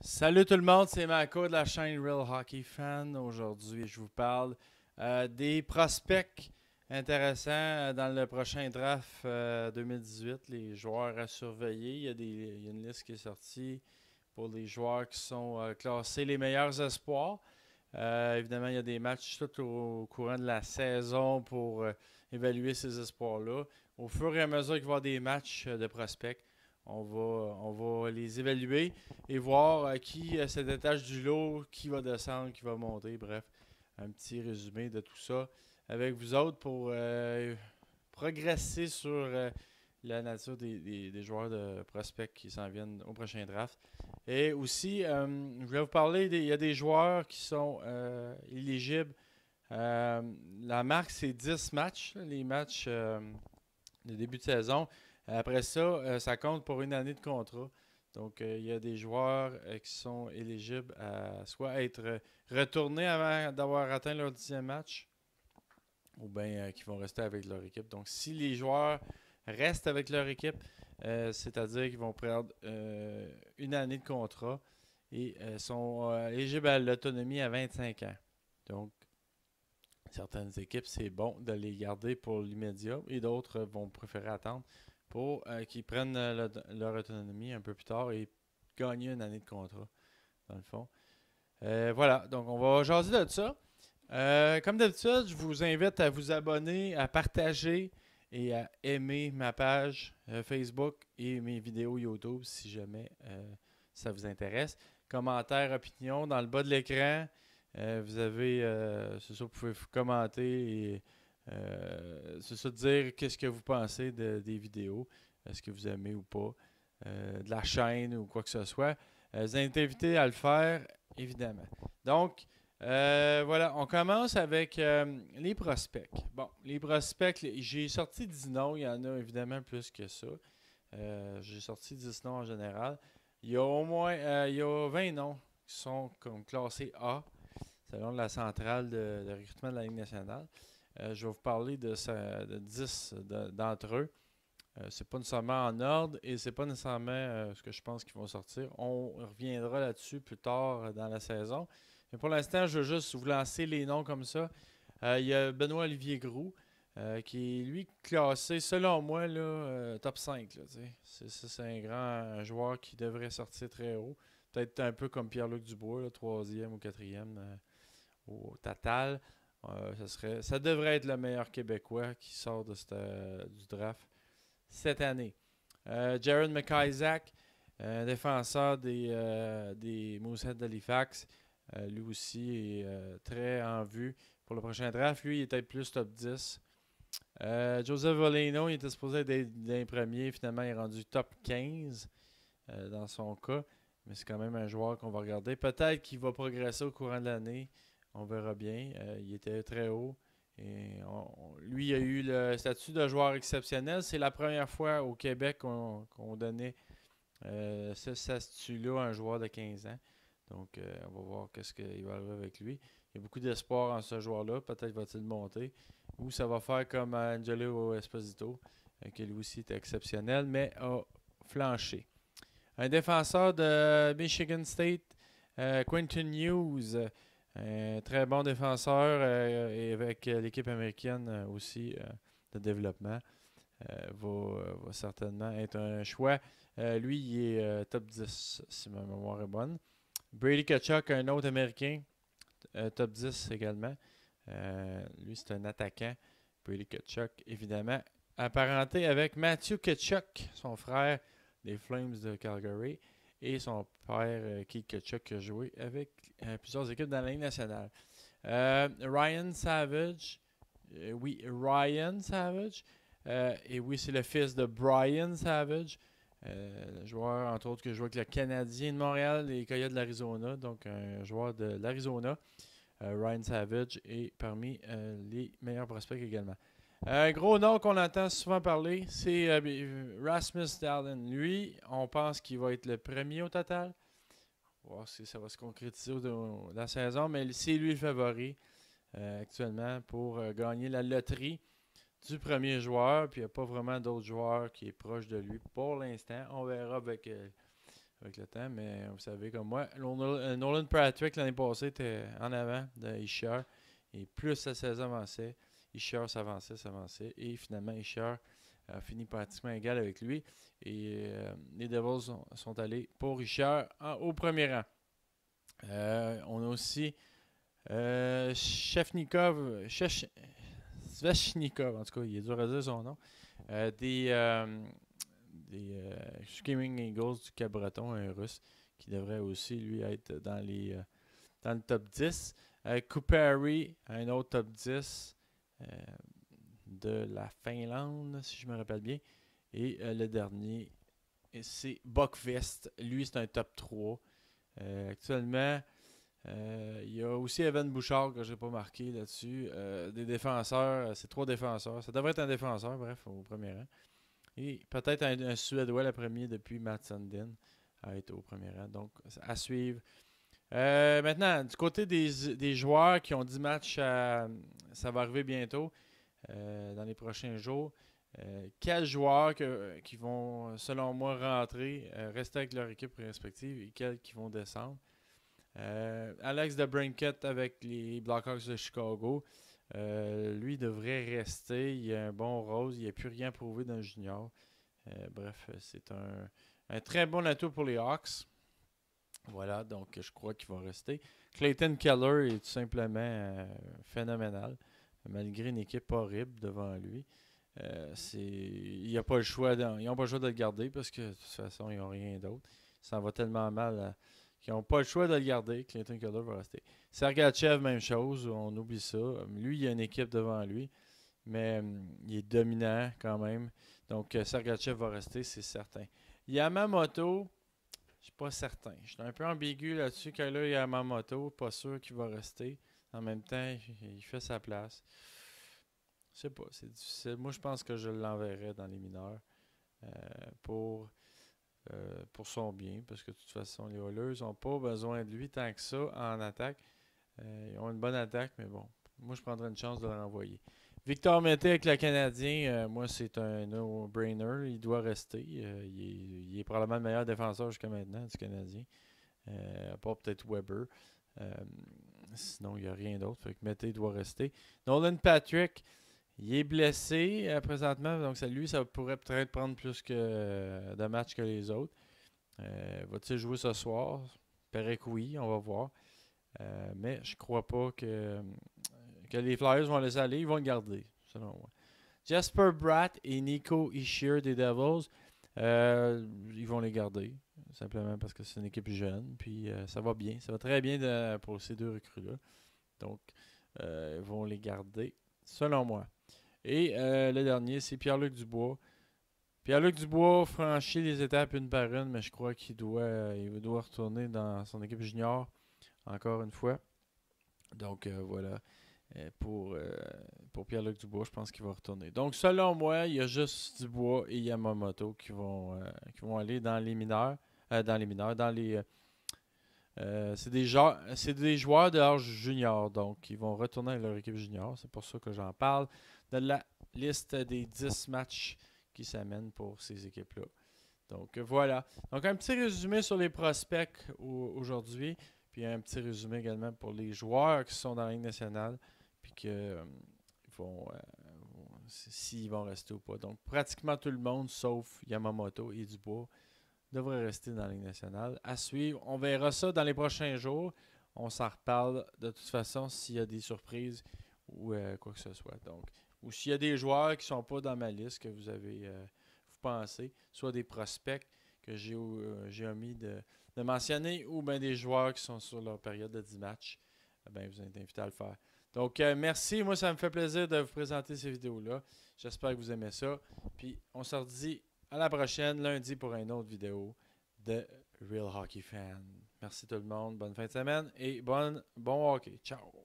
Salut tout le monde, c'est Mako de la chaîne Real Hockey Fan. Aujourd'hui, je vous parle des prospects intéressants dans le prochain draft 2018, les joueurs à surveiller. Il y a une liste qui est sortie pour les joueurs qui sont classés les meilleurs espoirs. Évidemment, il y a des matchs tout au courant de la saison pour évaluer ces espoirs-là. Au fur et à mesure qu'il va y avoir des matchs de prospects, on va les évaluer et voir qui cet étage du lot, qui va descendre, qui va monter. Bref, un petit résumé de tout ça avec vous autres pour progresser sur la nature des joueurs de prospects qui s'en viennent au prochain draft. Et aussi, je voulais vous parler, il y a des joueurs qui sont éligibles. La marque, c'est 10 matchs, les matchs de début de saison. Après ça, ça compte pour une année de contrat. Donc, il y a des joueurs qui sont éligibles à soit être retournés avant d'avoir atteint leur 10e match, ou bien qui vont rester avec leur équipe. Donc, si les joueurs restent avec leur équipe, c'est-à-dire qu'ils vont prendre une année de contrat et sont éligibles à l'autonomie à 25 ans. Donc, certaines équipes, c'est bon de les garder pour l'immédiat et d'autres vont préférer attendre pour qu'ils prennent leur autonomie un peu plus tard et gagner une année de contrat, dans le fond. Voilà, donc on va jaser de ça. Comme d'habitude, je vous invite à vous abonner, à partager et à aimer ma page Facebook et mes vidéos YouTube si jamais ça vous intéresse. Commentaires, opinions dans le bas de l'écran. Vous avez, c'est ça, vous pouvez commenter et c'est ça, dire qu'est-ce que vous pensez des vidéos. Est-ce que vous aimez ou pas. De la chaîne ou quoi que ce soit. Vous êtes invité à le faire, évidemment. Donc, voilà, on commence avec les prospects. Bon, les prospects, j'ai sorti 10 noms, il y en a évidemment plus que ça. J'ai sorti 10 noms en général. Il y a au moins il y a 20 noms qui sont comme classés A, selon la centrale de recrutement de la Ligue nationale. Je vais vous parler de 10 d'entre eux. C'est pas nécessairement en ordre et c'est pas nécessairement ce que je pense qu'ils vont sortir. On reviendra là-dessus plus tard dans la saison. Mais pour l'instant, je veux juste vous lancer les noms comme ça. Il y a Benoît-Olivier Groux, qui est lui classé, selon moi, là, top 5. Là, c'est un grand joueur qui devrait sortir très haut. Peut-être un peu comme Pierre-Luc Dubois, là, troisième ou quatrième au total. Ça devrait être le meilleur Québécois qui sort du draft cette année. Jared McIsaac, défenseur des Moosehead d'Halifax, lui aussi est très en vue pour le prochain draft. Lui, il était plus top 10. Joseph Voleno, il était supposé être d'un premier. Finalement, il est rendu top 15 dans son cas. Mais c'est quand même un joueur qu'on va regarder. Peut-être qu'il va progresser au courant de l'année. On verra bien. Il était très haut. Et lui, il a eu le statut de joueur exceptionnel. C'est la première fois au Québec qu'on donnait ce statut-là à un joueur de 15 ans. Donc, on va voir qu'est-ce qu'il va arriver avec lui. Il y a beaucoup d'espoir en ce joueur-là. Peut-être va-t-il monter. Ou ça va faire comme Angelo Esposito, qui lui aussi était exceptionnel, mais a flanché. Un défenseur de Michigan State, Quentin Hughes, un très bon défenseur et avec l'équipe américaine aussi de développement, va certainement être un choix. Lui, il est top 10 si ma mémoire est bonne. Brady Tkachuk, un autre américain, top 10 également. Lui, c'est un attaquant. Brady Tkachuk, évidemment, apparenté avec Matthew Tkachuk, son frère des Flames de Calgary, et son père, Keith Tkachuk, qui a joué avec plusieurs équipes dans la Ligue nationale. Ryan Savage, oui, Ryan Savage, et oui, c'est le fils de Brian Savage, le joueur, entre autres, qui joue avec le Canadien de Montréal et les Coyotes de l'Arizona, donc un joueur de l'Arizona. Ryan Savage est parmi les meilleurs prospects également. Un gros nom qu'on entend souvent parler, c'est Rasmus Dahlin. Lui, on pense qu'il va être le premier au total. On va voir si ça va se concrétiser au la saison, mais c'est lui le favori actuellement pour gagner la loterie du premier joueur. Puis il n'y a pas vraiment d'autres joueurs qui est proche de lui pour l'instant. On verra avec avec le temps, mais vous savez, comme moi, Nolan Patrick l'année passée était en avant de Ishar. Et plus la saison avançait, Ishar s'avançait. Et finalement, Ishar a fini pratiquement égal avec lui. Et les Devils sont allés pour Ishar au premier rang. On a aussi Sveshnikov, en tout cas, il est dur à dire son nom. Des Screaming Eagles du Cap-Breton, un russe, qui devrait aussi, lui, être dans le top 10. Kupari, un autre top 10 de la Finlande, si je me rappelle bien. Et le dernier, c'est Buckfest. Lui, c'est un top 3. Actuellement, il y a aussi Evan Bouchard que je n'ai pas marqué là-dessus. Des défenseurs, c'est 3 défenseurs. Ça devrait être un défenseur, bref, au premier rang. Et peut-être un Suédois le premier depuis Matt Sundin à être au premier rang. Donc, à suivre. Maintenant, du côté des joueurs qui ont 10 matchs, ça va arriver bientôt, dans les prochains jours. Quels joueurs qui vont, selon moi, rentrer, rester avec leur équipe respective et quels qui vont descendre. Alex DeBrincat avec les Blackhawks de Chicago. Lui devrait rester. Il a un bon rôle. Il n'a plus rien prouvé dans le junior. Bref, c'est un très bon atout pour les Hawks. Voilà, donc je crois qu'il va rester. Clayton Keller est tout simplement phénoménal, malgré une équipe horrible devant lui. Ils n'ont pas le choix de le garder parce que de toute façon, ils n'ont rien d'autre. Ça va tellement mal qu'ils n'ont pas le choix de le garder. Clayton Keller va rester. Sergachev, même chose, on oublie ça. Lui, il y a une équipe devant lui, mais il est dominant quand même. Donc, Sergachev va rester, c'est certain. Yamamoto, je suis pas certain. Je suis un peu ambigu là-dessus. Kyler Yamamoto, pas sûr qu'il va rester. En même temps, il fait sa place. Je sais pas, c'est difficile. Moi, je pense que je l'enverrai dans les mineurs pour son bien. Parce que de toute façon, les Oilers n'ont pas besoin de lui tant que ça en attaque. Ils ont une bonne attaque, mais bon. Moi, je prendrais une chance de le renvoyer. Victor Mété avec le Canadien, moi, c'est un no-brainer. Il doit rester. Il est probablement le meilleur défenseur jusqu'à maintenant du Canadien. À part peut-être Weber. Sinon, il n'y a rien d'autre. Fait que Mété doit rester. Nolan Patrick, il est blessé présentement. Donc, ça pourrait peut-être prendre plus de matchs que les autres. Va-t-il jouer ce soir? Paraît que oui, on va voir. Mais je crois pas que les Flyers vont laisser aller. Ils vont le garder, selon moi. Jasper Bratt et Nico Hischier des Devils, ils vont les garder. Simplement parce que c'est une équipe jeune. Puis ça va bien. Ça va très bien pour ces deux recrues-là. Donc, ils vont les garder, selon moi. Et le dernier, c'est Pierre-Luc Dubois. Pierre-Luc Dubois franchit les étapes une par une, mais je crois qu'il doit retourner dans son équipe junior encore une fois. Donc voilà, pour Pierre-Luc Dubois, je pense qu'il va retourner. Donc selon moi, il y a juste Dubois et Yamamoto qui vont aller dans les mineurs. C'est des joueurs de l'âge junior, donc ils vont retourner à leur équipe junior. C'est pour ça que j'en parle de la liste des 10 matchs qui s'amènent pour ces équipes-là. Donc voilà. Donc un petit résumé sur les prospects aujourd'hui. Puis un petit résumé également pour les joueurs qui sont dans la Ligue nationale. Puis s'ils vont rester ou pas. Donc pratiquement tout le monde, sauf Yamamoto et Dubois, devrait rester dans la Ligue nationale. À suivre, on verra ça dans les prochains jours. On s'en reparle de toute façon s'il y a des surprises ou quoi que ce soit. Donc, ou s'il y a des joueurs qui ne sont pas dans ma liste que vous pensez, soit des prospects que j'ai omis de mentionner ou bien des joueurs qui sont sur leur période de 10 matchs, ben, vous êtes invités à le faire. Donc, merci. Moi, ça me fait plaisir de vous présenter ces vidéos-là. J'espère que vous aimez ça. Puis, on se redit à la prochaine, lundi, pour une autre vidéo de Real Hockey Fan. Merci tout le monde. Bonne fin de semaine et bon hockey. Ciao!